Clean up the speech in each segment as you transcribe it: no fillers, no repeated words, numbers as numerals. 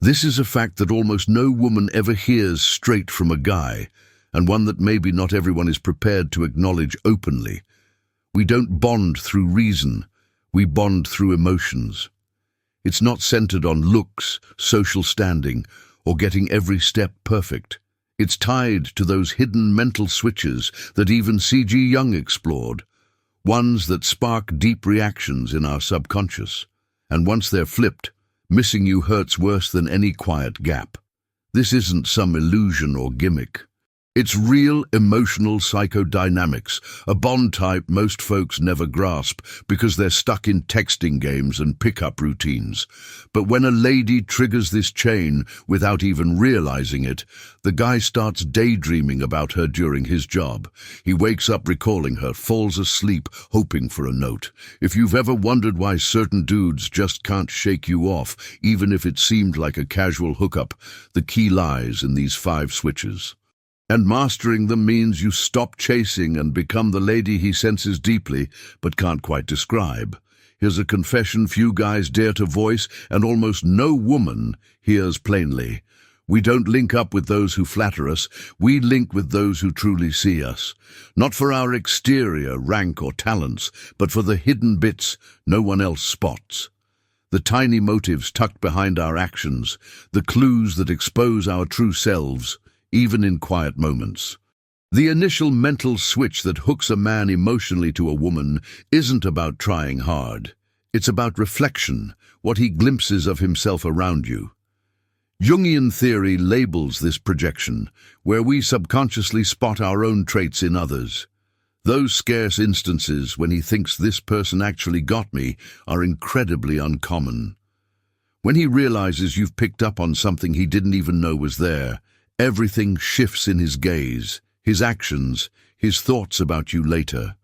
This is a fact that almost no woman ever hears straight from a guy, and one that maybe not everyone is prepared to acknowledge openly. We don't bond through reason, we bond through emotions. It's not centered on looks, social standing, or getting every step perfect. It's tied to those hidden mental switches that even C.G. Jung explored, ones that spark deep reactions in our subconscious. And once they're flipped, missing you hurts worse than any quiet gap. This isn't some illusion or gimmick. It's real emotional psychodynamics, a bond type most folks never grasp because they're stuck in texting games and pickup routines. But when a lady triggers this chain without even realizing it, the guy starts daydreaming about her during his job. He wakes up recalling her, falls asleep hoping for a note. If you've ever wondered why certain dudes just can't shake you off, even if it seemed like a casual hookup, the key lies in these 5 switches. And mastering them means you stop chasing and become the lady he senses deeply but can't quite describe. Here's a confession few guys dare to voice and almost no woman hears plainly. We don't link up with those who flatter us, we link with those who truly see us. Not for our exterior, rank or talents, but for the hidden bits no one else spots. The tiny motives tucked behind our actions, the clues that expose our true selves, even in quiet moments. The initial mental switch that hooks a man emotionally to a woman isn't about trying hard. It's about reflection, what he glimpses of himself around you. Jungian theory labels this projection, where we subconsciously spot our own traits in others. Those scarce instances when he thinks this person actually got me are incredibly uncommon. When he realizes you've picked up on something he didn't even know was there, everything shifts in his gaze, his actions, his thoughts about you later.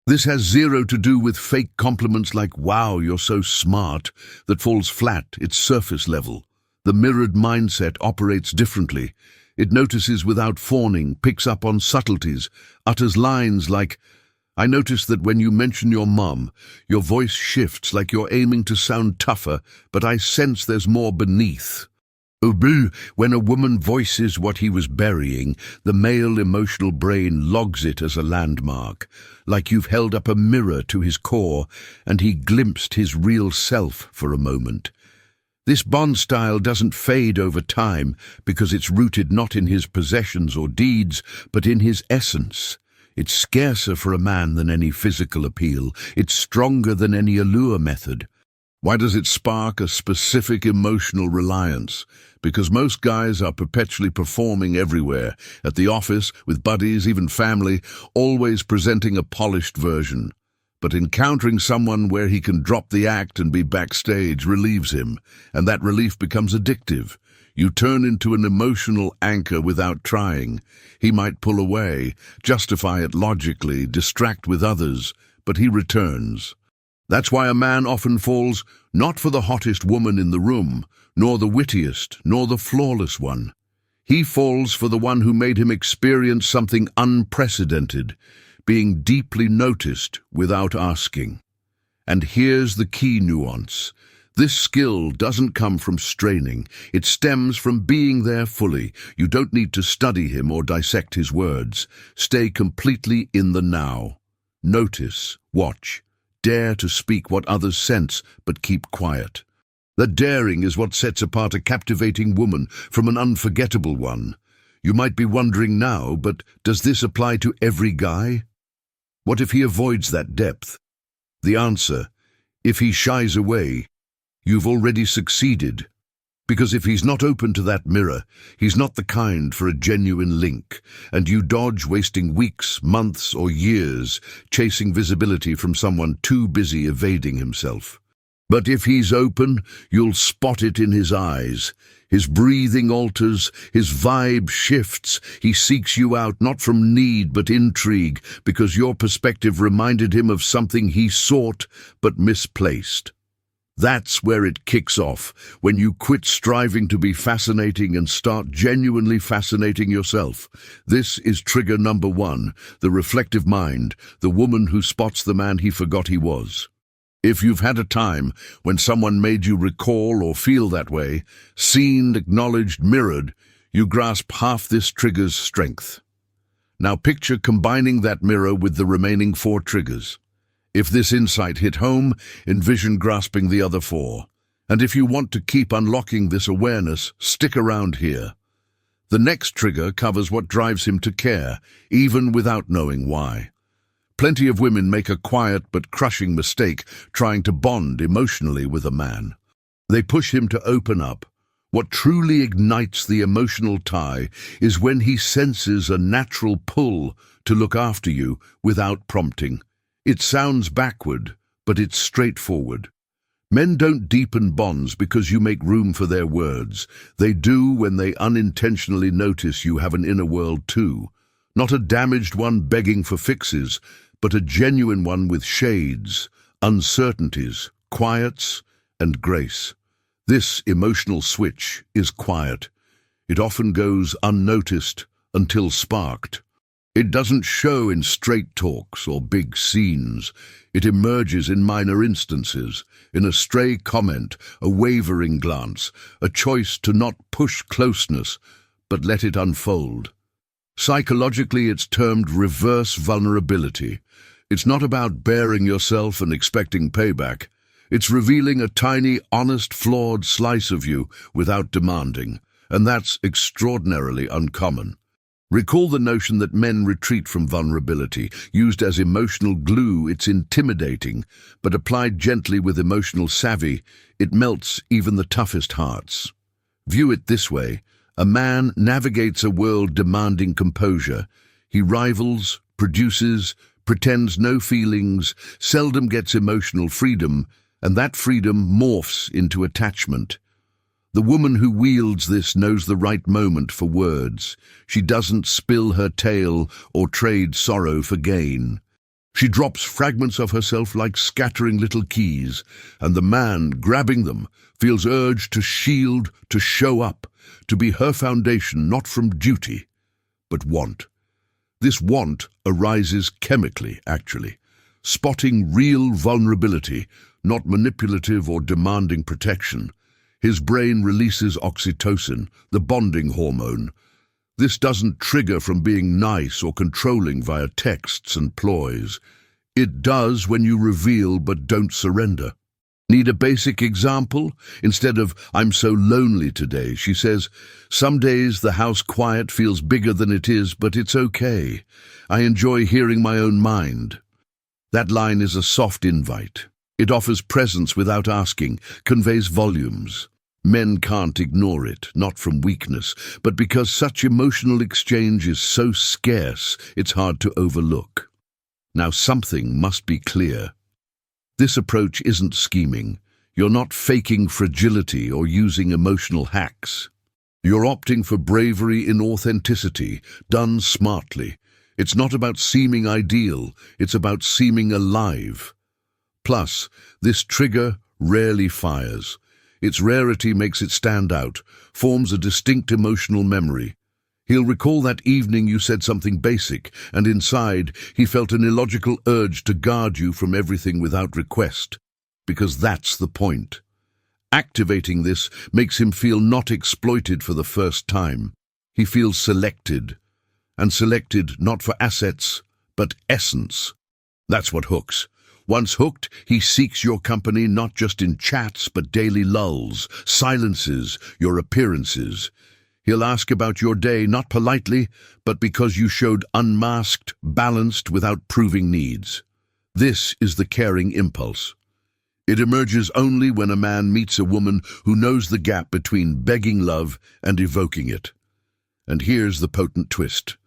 This has zero to do with fake compliments like, "Wow, you're so smart," that falls flat, it's surface level. The mirrored mindset operates differently. It notices without fawning, picks up on subtleties, utters lines like, "I noticed that when you mention your mum, your voice shifts like you're aiming to sound tougher, but I sense there's more beneath." When a woman voices what he was burying, the male emotional brain logs it as a landmark, like you've held up a mirror to his core and he glimpsed his real self for a moment. This bond style doesn't fade over time because it's rooted not in his possessions or deeds, but in his essence. It's scarcer for a man than any physical appeal. It's stronger than any allure method. Why does it spark a specific emotional reliance? Because most guys are perpetually performing everywhere, at the office, with buddies, even family, always presenting a polished version. But encountering someone where he can drop the act and be backstage relieves him, and that relief becomes addictive. You turn into an emotional anchor without trying. He might pull away, justify it logically, distract with others, but he returns. That's why a man often falls not for the hottest woman in the room, nor the wittiest, nor the flawless one. He falls for the one who made him experience something unprecedented, being deeply noticed without asking. And here's the key nuance. This skill doesn't come from straining. It stems from being there fully. You don't need to study him or dissect his words. Stay completely in the now. Notice, watch. Dare to speak what others sense, but keep quiet. The daring is what sets apart a captivating woman from an unforgettable one. You might be wondering now, but does this apply to every guy? What if he avoids that depth? The answer, if he shies away, you've already succeeded. Because if he's not open to that mirror, he's not the kind for a genuine link, and you dodge wasting weeks, months, or years chasing visibility from someone too busy evading himself. But if he's open, you'll spot it in his eyes. His breathing alters, his vibe shifts. He seeks you out not from need but intrigue, because your perspective reminded him of something he sought but misplaced. That's where it kicks off, when you quit striving to be fascinating and start genuinely fascinating yourself. This is trigger number 1, the reflective mind, the woman who spots the man he forgot he was. If you've had a time when someone made you recall or feel that way, seen, acknowledged, mirrored, you grasp half this trigger's strength. Now picture combining that mirror with the remaining 4 triggers. If this insight hit home, envision grasping the other 4. And if you want to keep unlocking this awareness, stick around here. The next trigger covers what drives him to care, even without knowing why. Plenty of women make a quiet but crushing mistake trying to bond emotionally with a man. They push him to open up. What truly ignites the emotional tie is when he senses a natural pull to look after you without prompting. It sounds backward, but it's straightforward. Men don't deepen bonds because you make room for their words. They do when they unintentionally notice you have an inner world too. Not a damaged one begging for fixes, but a genuine one with shades, uncertainties, quiets, and grace. This emotional switch is quiet. It often goes unnoticed until sparked. It doesn't show in straight talks or big scenes. It emerges in minor instances, in a stray comment, a wavering glance, a choice to not push closeness, but let it unfold. Psychologically, it's termed reverse vulnerability. It's not about baring yourself and expecting payback. It's revealing a tiny, honest, flawed slice of you without demanding, and that's extraordinarily uncommon. Recall the notion that men retreat from vulnerability. Used as emotional glue, it's intimidating, but applied gently with emotional savvy, it melts even the toughest hearts. View it this way: a man navigates a world demanding composure. He rivals, produces, pretends no feelings, seldom gets emotional freedom, and that freedom morphs into attachment. The woman who wields this knows the right moment for words. She doesn't spill her tale or trade sorrow for gain. She drops fragments of herself like scattering little keys, and the man, grabbing them, feels urged to shield, to show up, to be her foundation not from duty, but want. This want arises chemically, actually, spotting real vulnerability, not manipulative or demanding protection. His brain releases oxytocin, the bonding hormone. This doesn't trigger from being nice or controlling via texts and ploys. It does when you reveal but don't surrender. Need a basic example? Instead of, "I'm so lonely today," she says, "Some days the house quiet feels bigger than it is, but it's okay. I enjoy hearing my own mind." That line is a soft invite. It offers presence without asking, conveys volumes. Men can't ignore it, not from weakness, but because such emotional exchange is so scarce, it's hard to overlook. Now something must be clear. This approach isn't scheming. You're not faking fragility or using emotional hacks. You're opting for bravery in authenticity, done smartly. It's not about seeming ideal, it's about seeming alive. Plus, this trigger rarely fires. Its rarity makes it stand out, forms a distinct emotional memory. He'll recall that evening you said something basic, and inside he felt an illogical urge to guard you from everything without request. Because that's the point. Activating this makes him feel not exploited for the first time. He feels selected. And selected not for assets, but essence. That's what hooks. Once hooked, he seeks your company not just in chats, but daily lulls, silences, your appearances. He'll ask about your day, not politely, but because you showed unmasked, balanced, without proving needs. This is the caring impulse. It emerges only when a man meets a woman who knows the gap between begging love and evoking it. And here's the potent twist.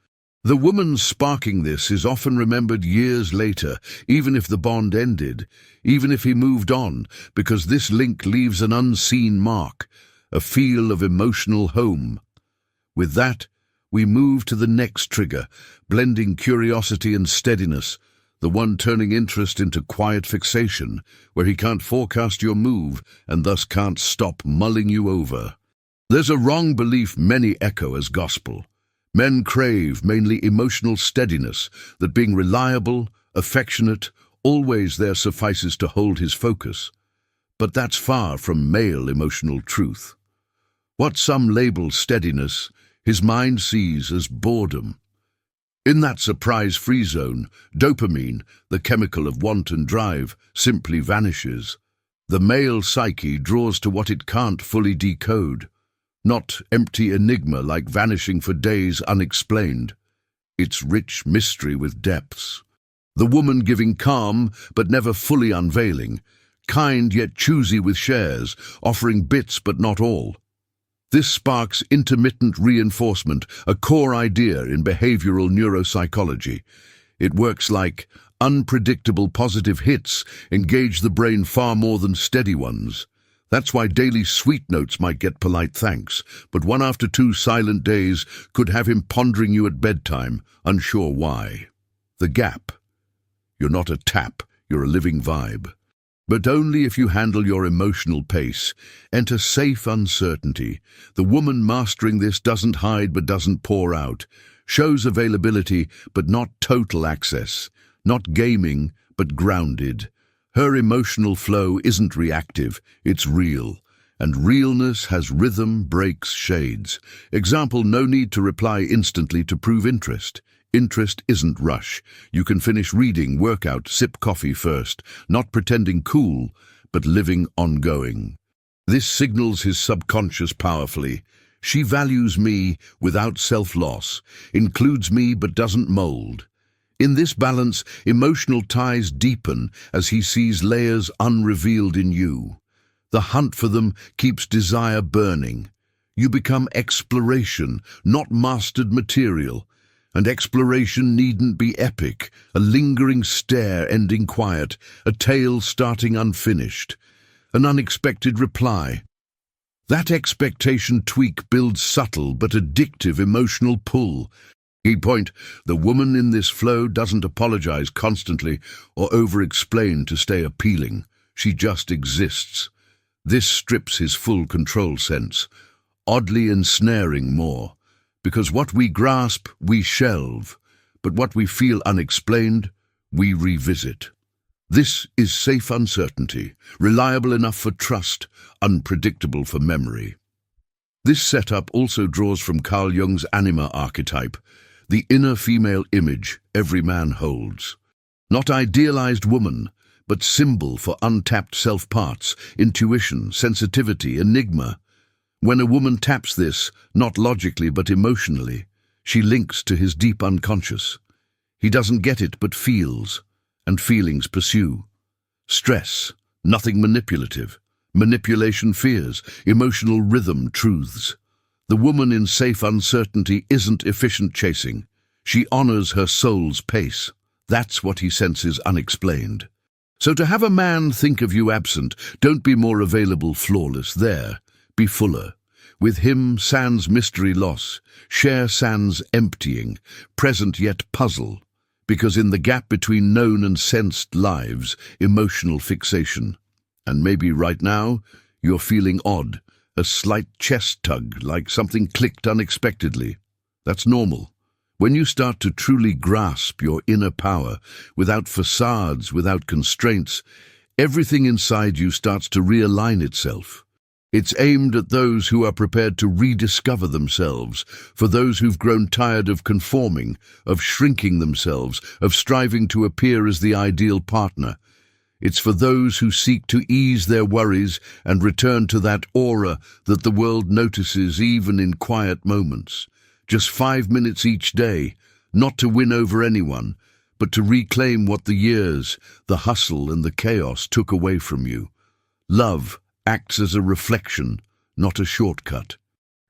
The woman sparking this is often remembered years later, even if the bond ended, even if he moved on, because this link leaves an unseen mark, a feel of emotional home. With that, we move to the next trigger, blending curiosity and steadiness, the one turning interest into quiet fixation, where he can't forecast your move and thus can't stop mulling you over. There's a wrong belief many echo as gospel. Men crave mainly emotional steadiness, that being reliable, affectionate, always there suffices to hold his focus. But that's far from male emotional truth. What some label steadiness, his mind sees as boredom. In that surprise-free zone, dopamine, the chemical of want and drive, simply vanishes. The male psyche draws to what it can't fully decode, not empty enigma like vanishing for days unexplained. It's rich mystery with depths. The woman giving calm but never fully unveiling, kind yet choosy with shares, offering bits but not all. This sparks intermittent reinforcement, a core idea in behavioral neuropsychology. It works like unpredictable positive hits engage the brain far more than steady ones. That's why daily sweet notes might get polite thanks, but one after 2 silent days could have him pondering you at bedtime, unsure why. The gap. You're not a tap, you're a living vibe. But only if you handle your emotional pace. Enter safe uncertainty. The woman mastering this doesn't hide but doesn't pour out. Shows availability but not total access. Not gaming but grounded. Her emotional flow isn't reactive, it's real. And realness has rhythm, breaks, shades. Example, no need to reply instantly to prove interest. Interest isn't rush. You can finish reading, work out, sip coffee first, not pretending cool, but living ongoing. This signals his subconscious powerfully. She values me without self-loss, includes me but doesn't mold. In this balance, emotional ties deepen as he sees layers unrevealed in you. The hunt for them keeps desire burning. You become exploration, not mastered material. And exploration needn't be epic, a lingering stare ending quiet, a tale starting unfinished, an unexpected reply. That expectation tweak builds subtle but addictive emotional pull. Key point, the woman in this flow doesn't apologize constantly or over-explain to stay appealing. She just exists. This strips his full control sense, oddly ensnaring more. Because what we grasp, we shelve, but what we feel unexplained, we revisit. This is safe uncertainty, reliable enough for trust, unpredictable for memory. This setup also draws from Carl Jung's anima archetype, the inner female image every man holds. Not idealized woman, but symbol for untapped self-parts, intuition, sensitivity, enigma. When a woman taps this, not logically but emotionally, she links to his deep unconscious. He doesn't get it but feels, and feelings pursue. Stress, nothing manipulative. Manipulation fears, emotional rhythm truths. The woman in safe uncertainty isn't efficient chasing. She honors her soul's pace. That's what he senses unexplained. So to have a man think of you absent, don't be more available flawless there. Be fuller. With him, sans mystery loss. Share sans emptying. Present yet puzzle. Because in the gap between known and sensed lives, emotional fixation. And maybe right now, you're feeling odd. A slight chest tug, like something clicked unexpectedly. That's normal. When you start to truly grasp your inner power, without facades, without constraints, everything inside you starts to realign itself. It's aimed at those who are prepared to rediscover themselves, for those who've grown tired of conforming, of shrinking themselves, of striving to appear as the ideal partner. It's for those who seek to ease their worries and return to that aura that the world notices even in quiet moments. Just 5 minutes each day, not to win over anyone, but to reclaim what the years, the hustle and the chaos took away from you. Love acts as a reflection, not a shortcut.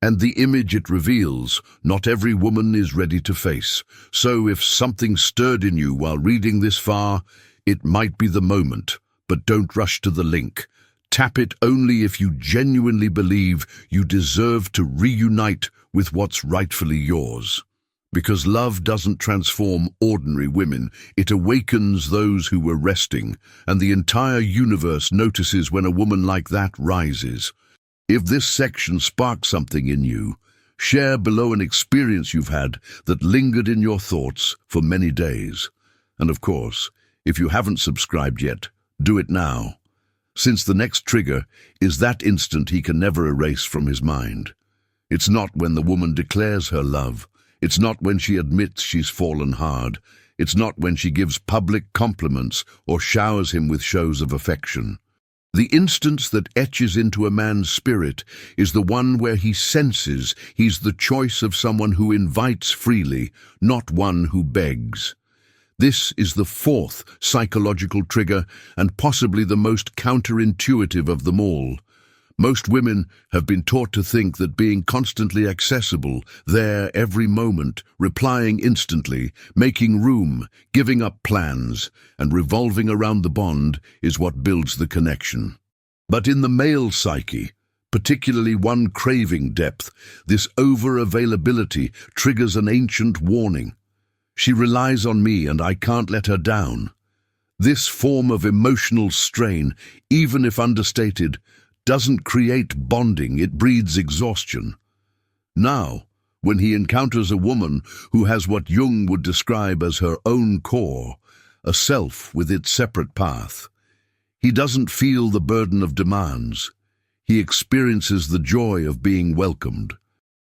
And the image it reveals, not every woman is ready to face. So if something stirred in you while reading this far, it might be the moment, but don't rush to the link. Tap it only if you genuinely believe you deserve to reunite with what's rightfully yours. Because love doesn't transform ordinary women, it awakens those who were resting, and the entire universe notices when a woman like that rises. If this section sparks something in you, share below an experience you've had that lingered in your thoughts for many days. And of course, If you haven't subscribed yet, do it now, since the next trigger is that instant he can never erase from his mind. It's not when the woman declares her love. It's not when she admits she's fallen hard. It's not when she gives public compliments or showers him with shows of affection. The instance that etches into a man's spirit is the one where he senses he's the choice of someone who invites freely, not one who begs. This is the fourth psychological trigger and possibly the most counterintuitive of them all. Most women have been taught to think that being constantly accessible, there every moment, replying instantly, making room, giving up plans, and revolving around the bond is what builds the connection. But in the male psyche, particularly one craving depth, this over-availability triggers an ancient warning. She relies on me and I can't let her down. This form of emotional strain, even if understated, doesn't create bonding, it breeds exhaustion. Now, when he encounters a woman who has what Jung would describe as her own core, a self with its separate path, he doesn't feel the burden of demands. He experiences the joy of being welcomed.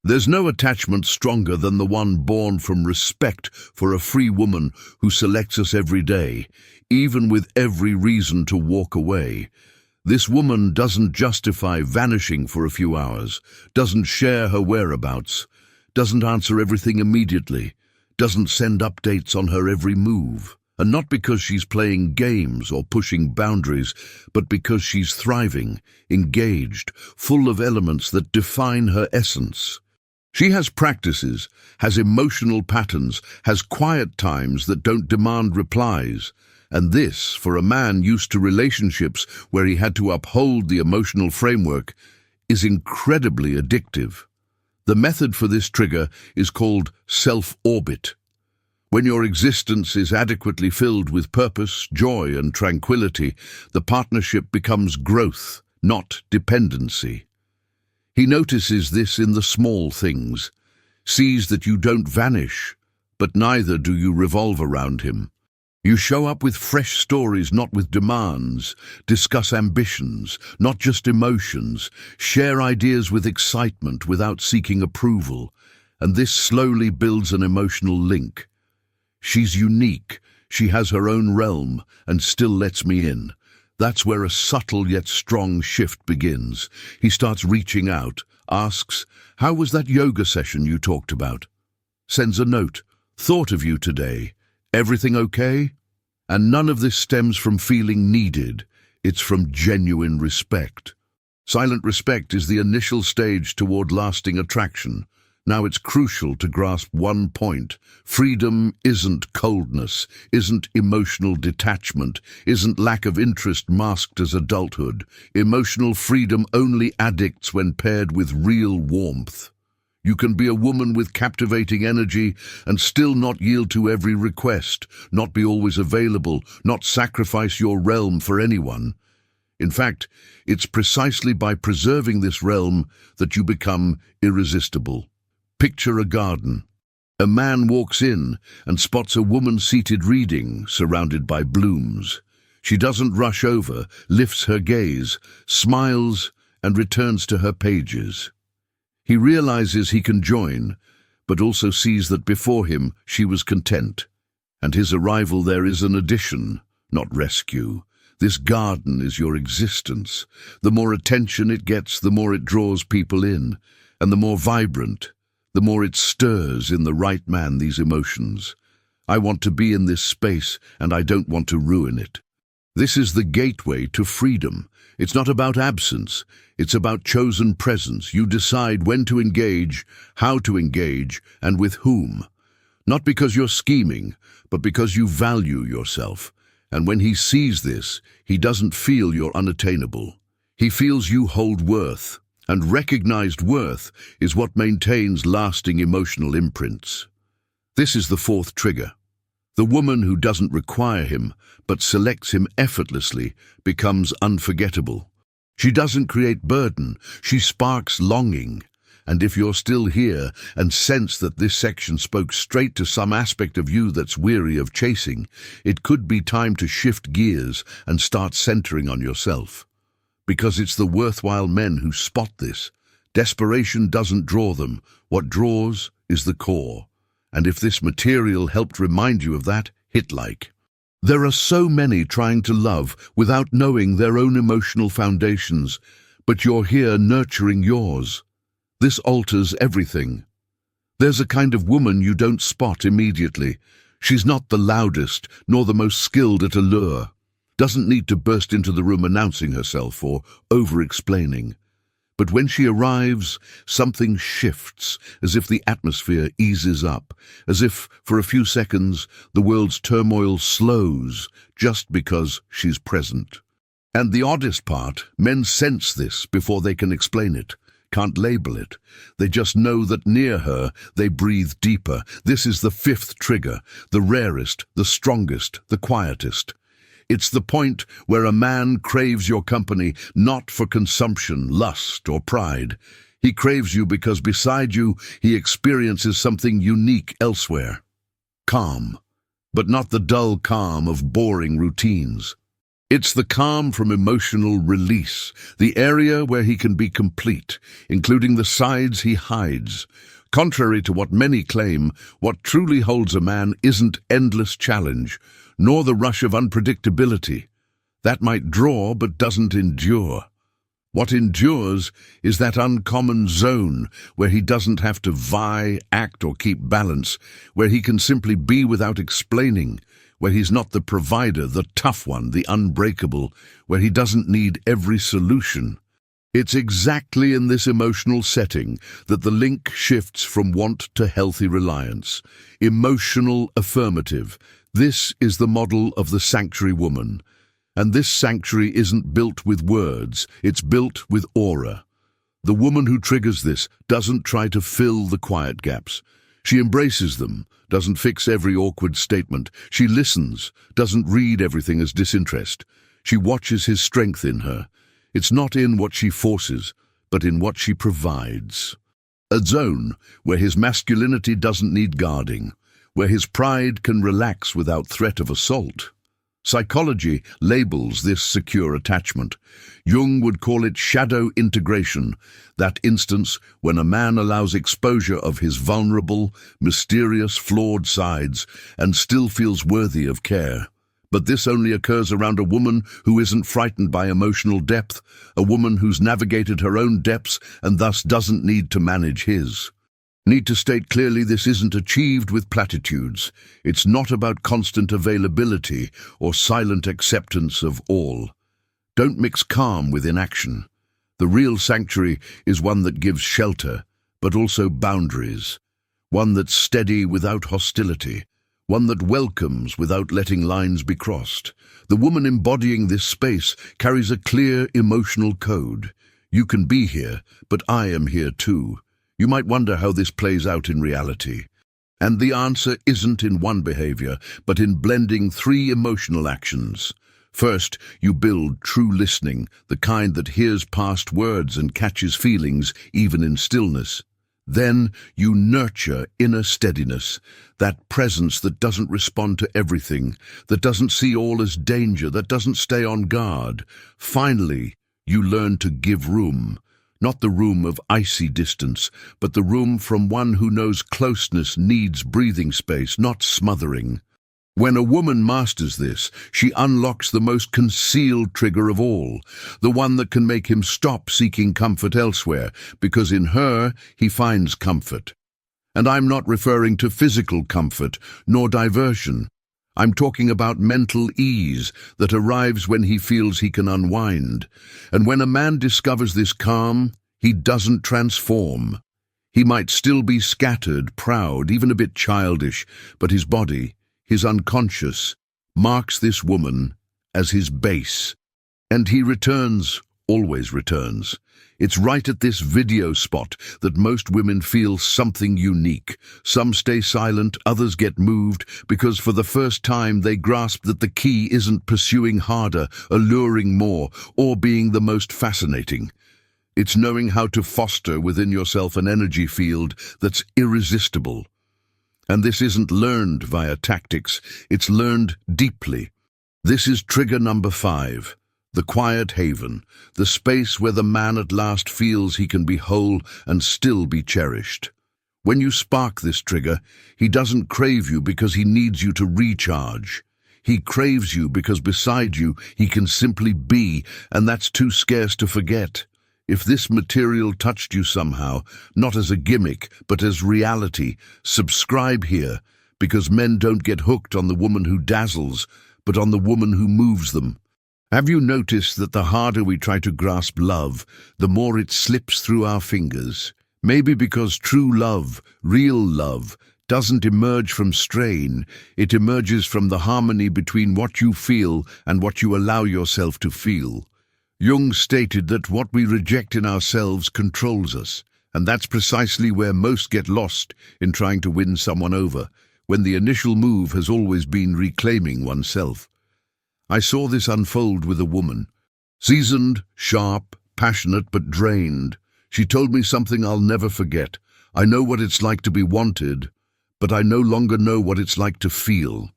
There's no attachment stronger than the one born from respect for a free woman who selects us every day, even with every reason to walk away. This woman doesn't justify vanishing for a few hours, doesn't share her whereabouts, doesn't answer everything immediately, doesn't send updates on her every move. And not because she's playing games or pushing boundaries, but because she's thriving, engaged, full of elements that define her essence. She has practices, has emotional patterns, has quiet times that don't demand replies. And this, for a man used to relationships where he had to uphold the emotional framework, is incredibly addictive. The method for this trigger is called self-orbit. When your existence is adequately filled with purpose, joy, and tranquility, the partnership becomes growth, not dependency. He notices this in the small things, sees that you don't vanish, but neither do you revolve around him. You show up with fresh stories, not with demands, discuss ambitions, not just emotions, share ideas with excitement without seeking approval, and this slowly builds an emotional link. She's unique, she has her own realm, and still lets me in. That's where a subtle yet strong shift begins. He starts reaching out, asks, "How was that yoga session you talked about?" Sends a note, "Thought of you today. Everything okay?" And none of this stems from feeling needed. It's from genuine respect. Silent respect is the initial stage toward lasting attraction. Now it's crucial to grasp one point. Freedom isn't coldness, isn't emotional detachment, isn't lack of interest masked as adulthood. Emotional freedom only addicts when paired with real warmth. You can be a woman with captivating energy and still not yield to every request, not be always available, not sacrifice your realm for anyone. In fact, it's precisely by preserving this realm that you become irresistible. Picture a garden. A man walks in and spots a woman seated reading, surrounded by blooms. She doesn't rush over, lifts her gaze, smiles, and returns to her pages. He realizes he can join, but also sees that before him she was content, and his arrival there is an addition, not rescue. This garden is your existence. The more attention it gets, the more it draws people in, and the more vibrant, the more it stirs in the right man these emotions. I want to be in this space, and I don't want to ruin it. This is the gateway to freedom. It's not about absence. It's about chosen presence. You decide when to engage, how to engage, and with whom. Not because you're scheming, but because you value yourself. And when he sees this, he doesn't feel you're unattainable. He feels you hold worth, and recognized worth is what maintains lasting emotional imprints. This is the fourth trigger. The woman who doesn't require him, but selects him effortlessly, becomes unforgettable. She doesn't create burden, she sparks longing. And if you're still here and sense that this section spoke straight to some aspect of you that's weary of chasing, it could be time to shift gears and start centering on yourself. Because it's the worthwhile men who spot this. Desperation doesn't draw them. What draws is the core. And if this material helped remind you of that, hit like. There are so many trying to love without knowing their own emotional foundations, but you're here nurturing yours. This alters everything. There's a kind of woman you don't spot immediately. She's not the loudest, nor the most skilled at allure. Doesn't need to burst into the room announcing herself or over-explaining. But when she arrives, something shifts, as if the atmosphere eases up, as if, for a few seconds, the world's turmoil slows just because she's present. And the oddest part, men sense this before they can explain it. Can't label it. They just know that near her, they breathe deeper. This is the fifth trigger, the rarest, the strongest, the quietest. It's the point where a man craves your company not for consumption, lust, or pride. He craves you because beside you, he experiences something unique elsewhere. Calm, but not the dull calm of boring routines. It's the calm from emotional release, the area where he can be complete, including the sides he hides. Contrary to what many claim, what truly holds a man isn't endless challenge, nor the rush of unpredictability. That might draw but doesn't endure. What endures is that uncommon zone where he doesn't have to vie, act, or keep balance, where he can simply be without explaining, where he's not the provider, the tough one, the unbreakable, where he doesn't need every solution. It's exactly in this emotional setting that the link shifts from want to healthy reliance. Emotional affirmative. This is the model of the sanctuary woman. And this sanctuary isn't built with words, it's built with aura. The woman who triggers this doesn't try to fill the quiet gaps. She embraces them, doesn't fix every awkward statement. She listens, doesn't read everything as disinterest. She watches his strength in her. It's not in what she forces, but in what she provides. A zone where his masculinity doesn't need guarding, where his pride can relax without threat of assault. Psychology labels this secure attachment. Jung would call it shadow integration, that instance when a man allows exposure of his vulnerable, mysterious, flawed sides and still feels worthy of care. But this only occurs around a woman who isn't frightened by emotional depth, a woman who's navigated her own depths and thus doesn't need to manage his. Need to state clearly this isn't achieved with platitudes. It's not about constant availability or silent acceptance of all. Don't mix calm with inaction. The real sanctuary is one that gives shelter, but also boundaries. One that's steady without hostility. One that welcomes without letting lines be crossed. The woman embodying this space carries a clear emotional code. You can be here, but I am here too. You might wonder how this plays out in reality. And the answer isn't in one behavior, but in blending three emotional actions. First, you build true listening, the kind that hears past words and catches feelings, even in stillness. Then you nurture inner steadiness, that presence that doesn't respond to everything, that doesn't see all as danger, that doesn't stay on guard. Finally, you learn to give room. Not the room of icy distance, but the room from one who knows closeness needs breathing space, not smothering. When a woman masters this, she unlocks the most concealed trigger of all, the one that can make him stop seeking comfort elsewhere, because in her he finds comfort. And I'm not referring to physical comfort, nor diversion. I'm talking about mental ease that arrives when he feels he can unwind. And when a man discovers this calm, he doesn't transform. He might still be scattered, proud, even a bit childish, but his body, his unconscious, marks this woman as his base. And he returns, always returns. It's right at this video spot that most women feel something unique. Some stay silent, others get moved, because for the first time they grasp that the key isn't pursuing harder, alluring more, or being the most fascinating. It's knowing how to foster within yourself an energy field that's irresistible. And this isn't learned via tactics, it's learned deeply. This is trigger number 5, the quiet haven, the space where the man at last feels he can be whole and still be cherished. When you spark this trigger, he doesn't crave you because he needs you to recharge. He craves you because beside you he can simply be, and that's too scarce to forget. If this material touched you somehow, not as a gimmick, but as reality, subscribe here, because men don't get hooked on the woman who dazzles, but on the woman who moves them. Have you noticed that the harder we try to grasp love, the more it slips through our fingers? Maybe because true love, real love, doesn't emerge from strain, it emerges from the harmony between what you feel and what you allow yourself to feel. Jung stated that what we reject in ourselves controls us, and that's precisely where most get lost in trying to win someone over, when the initial move has always been reclaiming oneself. I saw this unfold with a woman. Seasoned, sharp, passionate but drained. She told me something I'll never forget. I know what it's like to be wanted, but I no longer know what it's like to feel.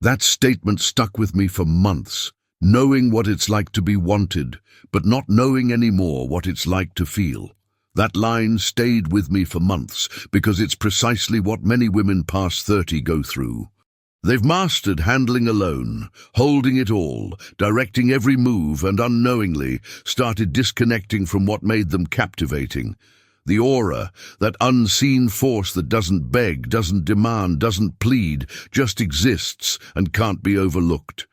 That statement stuck with me for months. Knowing what it's like to be wanted, but not knowing anymore what it's like to feel. That line stayed with me for months because it's precisely what many women past 30 go through. They've mastered handling alone, holding it all, directing every move, and unknowingly started disconnecting from what made them captivating. The aura, that unseen force that doesn't beg, doesn't demand, doesn't plead, just exists and can't be overlooked.